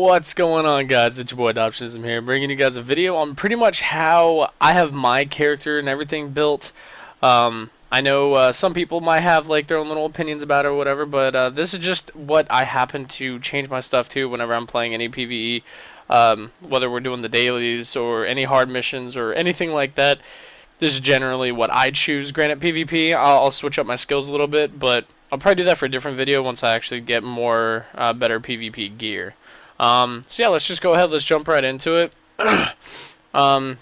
What's going on, guys? It's your boy Adoptionism here, bringing you guys a video on pretty much how I have my character and everything built. I know some people might have like their own little opinions about it or whatever, but this is just what I happen to change my stuff to whenever I'm playing any PvE, whether we're doing the dailies or any hard missions or anything like that. This is generally what I choose. Granted, PvP, I'll switch up my skills a little bit, but I'll probably do that for a different video once I actually get more better PvP gear. So yeah, let's just go ahead. Let's jump right into it.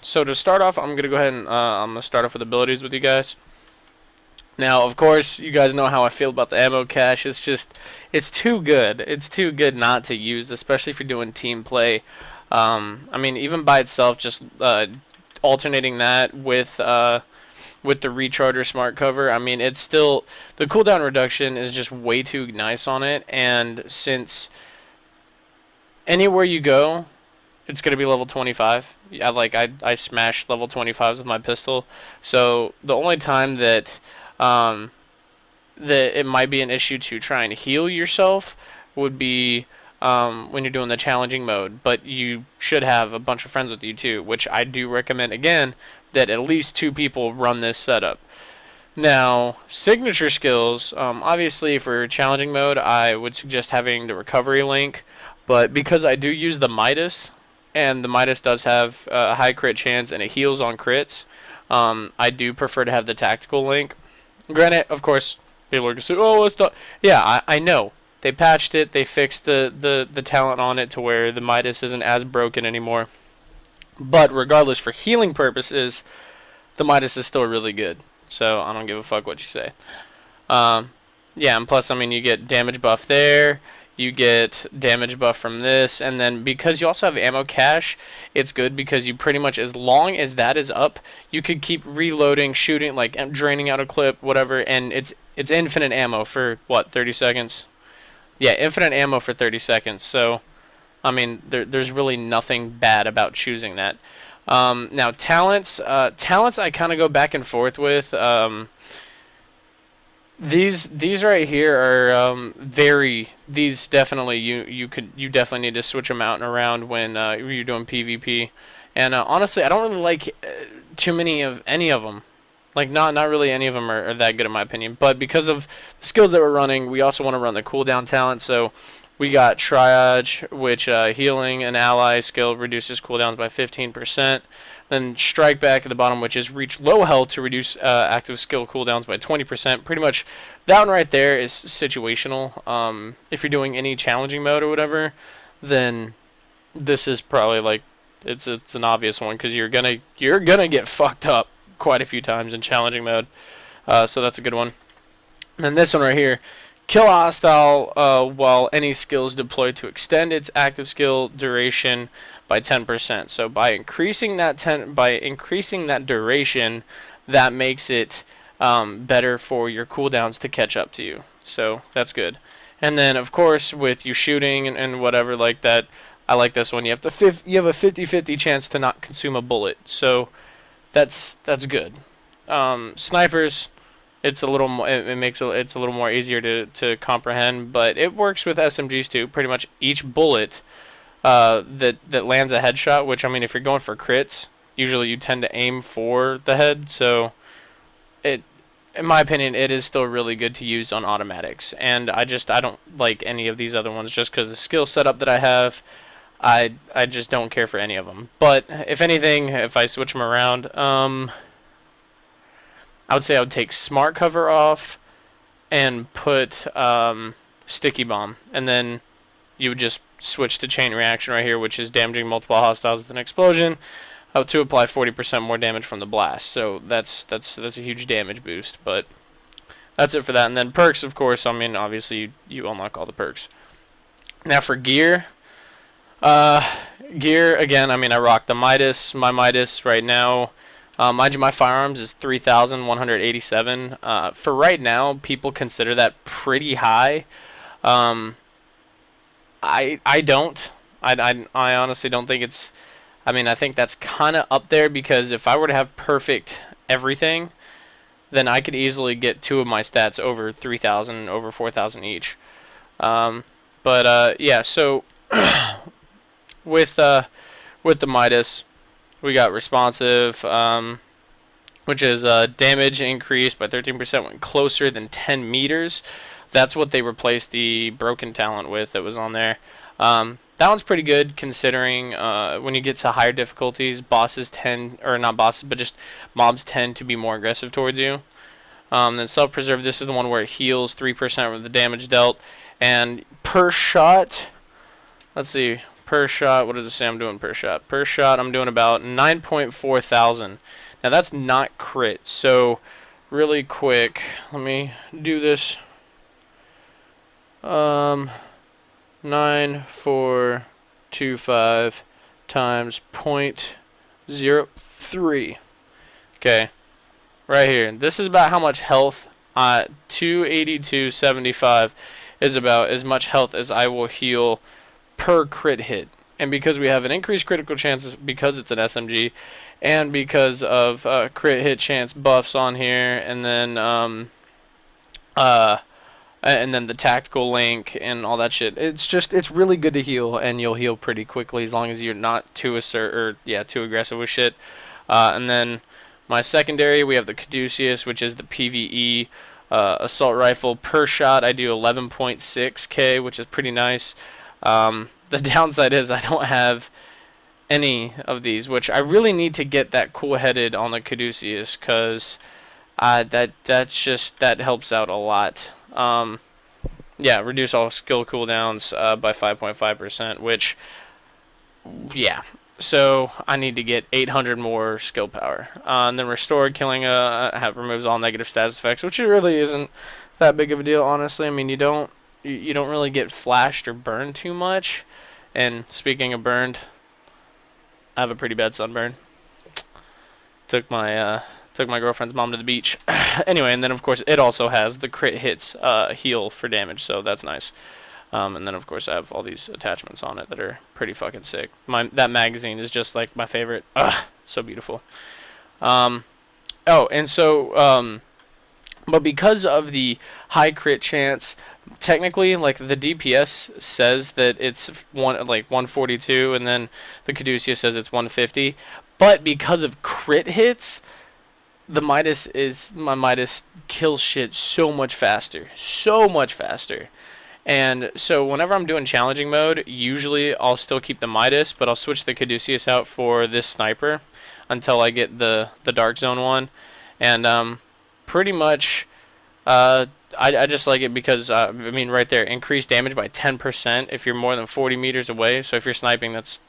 So to start off, I'm gonna go ahead and I'm gonna start off with abilities with you guys. Now, of course, you guys know how I feel about the ammo cache. It's too good. It's too good not to use, especially if you're doing team play. I mean, even by itself, just alternating that with the recharger smart cover. I mean, it's still, the cooldown reduction is just way too nice on it, and since anywhere you go, it's gonna be level 25. I smash level 25s with my pistol. So the only time that that it might be an issue to try and heal yourself would be when you're doing the challenging mode. But you should have a bunch of friends with you too, which I do recommend again that at least 2 people run this setup. Now, signature skills, obviously for challenging mode, I would suggest having the recovery link. But because I do use the Midas, and the Midas does have a high crit chance and it heals on crits, I do prefer to have the tactical link. Granted, of course, people are going to say, oh, it's not. Yeah, I know. They patched it. They fixed the talent on it to where the Midas isn't as broken anymore. But regardless, for healing purposes, the Midas is still really good. So I don't give a fuck what you say. Yeah, and plus, I mean, you get damage buff there. You get damage buff from this, and then because you also have ammo cache, it's good because you pretty much, as long as that is up, you could keep reloading, shooting, like draining out a clip, whatever, and it's infinite ammo for what, 30 seconds? Yeah, infinite ammo for 30 seconds. So, I mean, there's really nothing bad about choosing that. Now talents I kind of go back and forth with. These right here are these definitely you definitely need to switch them out and around when you're doing PvP. And honestly, I don't really like too many of any of them. Like not really any of them are that good in my opinion. But because of the skills that we're running, we also want to run the cooldown talent. So we got Triage, which healing an ally skill reduces cooldowns by 15%. Then Strike Back at the bottom, which is reach low health to reduce active skill cooldowns by 20%. Pretty much that one right there is situational. If you're doing any challenging mode or whatever, then this is probably like it's an obvious one because you're gonna get fucked up quite a few times in challenging mode. So that's a good one. And then this one right here. Kill a hostile while any skill is deployed to extend its active skill duration by 10%. So by increasing that duration, that makes it better for your cooldowns to catch up to you. So that's good. And then of course with you shooting and whatever like that, I like this one. You have a 50-50 chance to not consume a bullet. So that's good. Snipers, it's a little more, it's a little more easier to comprehend, but it works with SMGs too. Pretty much each bullet that lands a headshot, which I mean, if you're going for crits, usually you tend to aim for the head. So in my opinion, it is still really good to use on automatics. And I don't like any of these other ones just because the skill setup that I have. I just don't care for any of them. But if anything, if I switch them around, I would say I would take Smart Cover off and put Sticky Bomb, and then you would just switch to Chain Reaction right here, which is damaging multiple hostiles with an explosion, to apply 40% more damage from the blast. So that's a huge damage boost. But that's it for that. And then perks, of course. I mean, obviously you unlock all the perks. Now for gear. Gear again. I mean, I rock the Midas. My Midas right now. Mind you, my firearms is 3,187. For right now, people consider that pretty high. I don't. I honestly don't think it's. I mean, I think that's kind of up there because if I were to have perfect everything, then I could easily get 2 of my stats over 3,000, over 4,000 each. Yeah. So with the Midas, we got responsive, which is damage increased by 13% when closer than 10 meters. That's what they replaced the broken talent with that was on there. That one's pretty good considering when you get to higher difficulties, bosses tend, or not bosses, but just mobs tend to be more aggressive towards you. Then self-preserve, this is the one where it heals 3% of the damage dealt. And per shot, let's see, per shot, what does it say I'm doing per shot? Per shot, I'm doing about 9.4 thousand. Now that's not crit, so really quick, let me do this. 9425 times 0.03. Okay, right here. This is about how much health. 282.75 is about as much health as I will heal per crit hit. And because we have an increased critical chance because it's an SMG, and because of crit hit chance buffs on here, and then the tactical link and all that shit, it's really good to heal, and you'll heal pretty quickly as long as you're not too too aggressive with shit. And then my secondary, we have the Caduceus, which is the PvE assault rifle. Per shot, I do 11.6k, which is pretty nice. The downside is I don't have any of these, which I really need to get that cool-headed on the Caduceus, because that helps out a lot. Yeah, reduce all skill cooldowns by 5.5%, which, yeah. So I need to get 800 more skill power. And then restore killing removes all negative status effects, which it really isn't that big of a deal, honestly. I mean, you don't really get flashed or burned too much. And speaking of burned, I have a pretty bad sunburn. Took my girlfriend's mom to the beach. Anyway, and then of course it also has the crit hits heal for damage, so that's nice. And then of course I have all these attachments on it that are pretty fucking sick. That magazine is just like my favorite. So beautiful. And so but because of the high crit chance, technically, like, the DPS says that it's 142, and then the Caduceus says it's 150. But because of crit hits, my Midas kills shit so much faster. And so whenever I'm doing challenging mode, usually I'll still keep the Midas, but I'll switch the Caduceus out for this sniper until I get the Dark Zone one. And pretty much I just like it because, I mean, right there, increased damage by 10% if you're more than 40 meters away. So if you're sniping, that's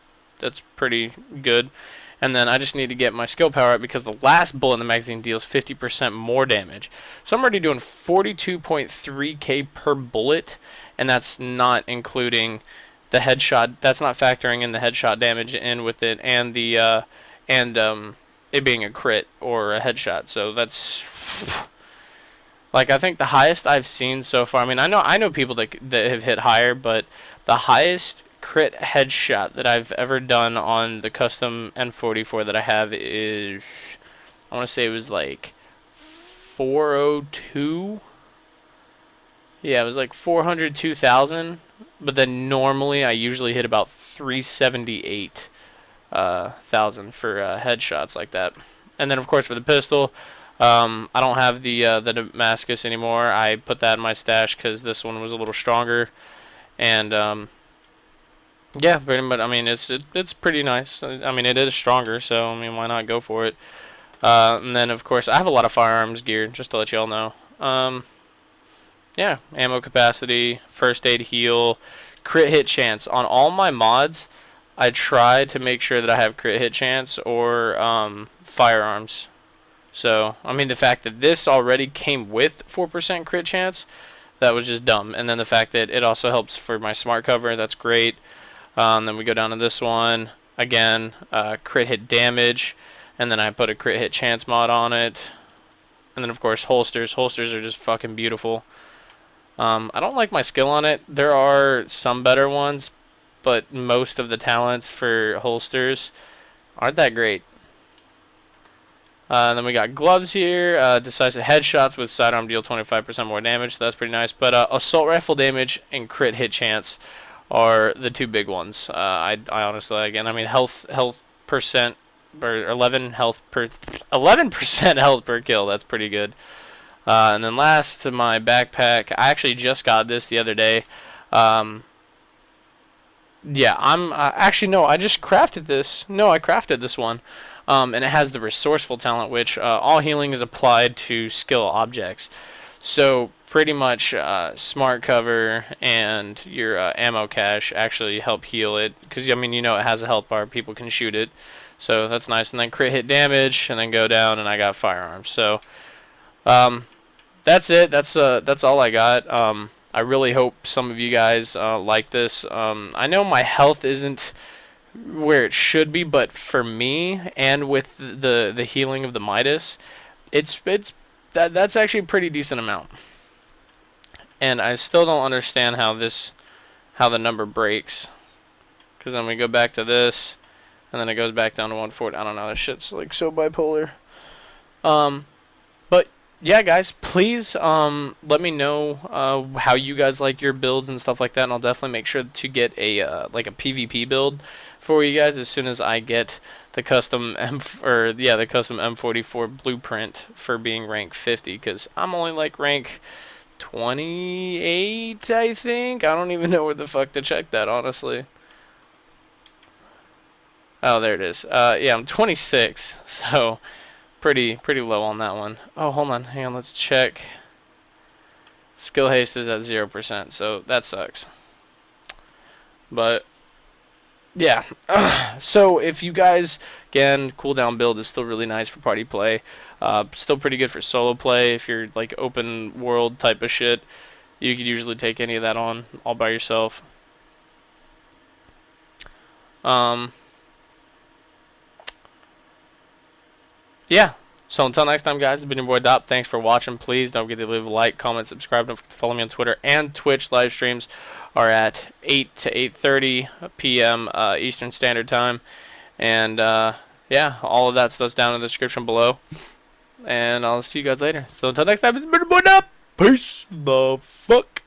pretty good. And then I just need to get my skill power up because the last bullet in the magazine deals 50% more damage. So I'm already doing 42.3k per bullet, and that's not including the headshot. That's not factoring in the headshot damage in with it, and the it being a crit or a headshot. So that's, like, I think the highest I've seen so far. I mean, I know people that have hit higher, but the highest crit headshot that I've ever done on the custom N44 that I have is, I want to say it was like 402. Yeah, it was like 402,000. But then normally I usually hit about 378,000 for headshots like that. And then of course for the pistol, I don't have the Damascus anymore. I put that in my stash because this one was a little stronger. And yeah, pretty much. I mean, it's pretty nice. I mean, it is stronger, so I mean, why not go for it? And then of course I have a lot of firearms gear, just to let y'all know. Yeah, ammo capacity, first aid heal, crit hit chance. On all my mods, I try to make sure that I have crit hit chance or firearms. So, I mean, the fact that this already came with 4% crit chance, that was just dumb. And then the fact that it also helps for my smart cover, that's great. Then we go down to this one. Again, crit hit damage. And then I put a crit hit chance mod on it. And then, of course, holsters. Holsters are just fucking beautiful. I don't like my skill on it. There are some better ones, but most of the talents for holsters aren't that great. Then we got gloves here. Decisive headshots with sidearm deal 25% more damage, so that's pretty nice. But assault rifle damage and crit hit chance are the two big ones. I honestly, again, I mean, health percent, or 11% health per kill. That's pretty good. And then last to my backpack, I actually just got this the other day. Um, yeah, I'm actually no, I just crafted this. No, I crafted this one, and it has the resourceful talent, which all healing is applied to skill objects. So pretty much, smart cover and your ammo cache actually help heal it, because I mean, you know, it has a health bar, people can shoot it, so that's nice. And then crit hit damage, and then go down, and I got firearms. So um, that's it. That's all I got. I really hope some of you guys like this. I know my health isn't where it should be, but for me, and with the healing of the Midas, that's actually a pretty decent amount. And I still don't understand how the number breaks, because then we go back to this, and then it goes back down to 140. I don't know. This shit's like so bipolar. But yeah, guys, please let me know how you guys like your builds and stuff like that, and I'll definitely make sure to get a like a PvP build for you guys as soon as I get the custom the custom M44 blueprint for being rank 50, because I'm only like rank 28, I think. I don't even know where the fuck to check that, honestly. Oh, there it is. Yeah, I'm 26, so pretty low on that one. Oh, hold on, hang on, let's check. Skill haste is at 0%, so that sucks. But yeah, so if you guys, again, cooldown build is still really nice for party play. Still pretty good for solo play. If you're like open world type of shit, you could usually take any of that on all by yourself. Yeah. So until next time, guys, it's been your boy Dop. Thanks for watching. Please don't forget to leave a like, comment, subscribe. Don't forget to follow me on Twitter and Twitch. Live streams are at 8 to 8:30 p.m. Eastern Standard Time. And yeah, all of that stuff's down in the description below. And I'll see you guys later. So until next time, it's been your boy Dop. Peace the fuck